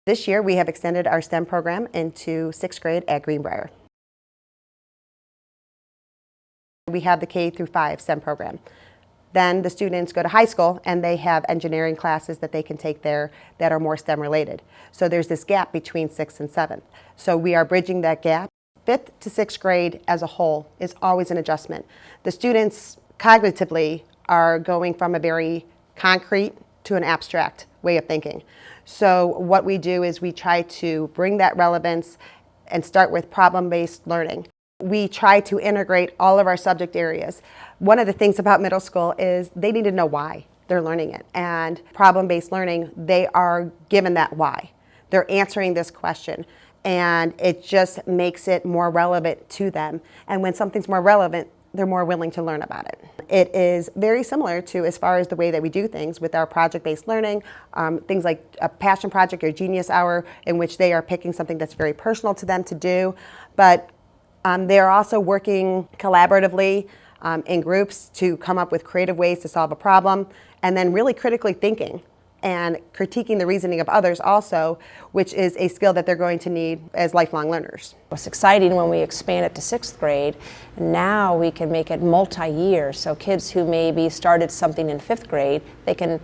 This year we have extended our STEM program into 6th grade at Greenbriar. We have the K through 5 STEM program. Then the students go to high school and they have engineering classes that they can take there that are more STEM related. So there's this gap between 6th and 7th. So we are bridging that gap. 5th to 6th grade as a whole is always an adjustment. The students cognitively are going from a very concrete to an abstract way of thinking. So what we do is we try to bring that relevance and start with problem-based learning. We try to integrate all of our subject areas. One of the things about middle school is they need to know why they're learning it. And problem-based learning, they are given that why. They're answering this question. And it just makes it more relevant to them. And when something's more relevant, they're more willing to learn about it. It is very similar to as far as the way that we do things with our project-based learning, things like a passion project or genius hour in which they are picking something that's very personal to them to do. But they're also working collaboratively in groups to come up with creative ways to solve a problem, and then really critically thinking and critiquing the reasoning of others also, which is a skill that they're going to need as lifelong learners. It's exciting when we expand it to 6th grade. Now we can make it multi-year, so kids who maybe started something in 5th grade, they can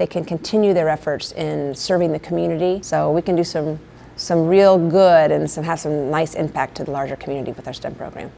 continue their efforts in serving the community. So we can do some real good and have some nice impact to the larger community with our STEM program.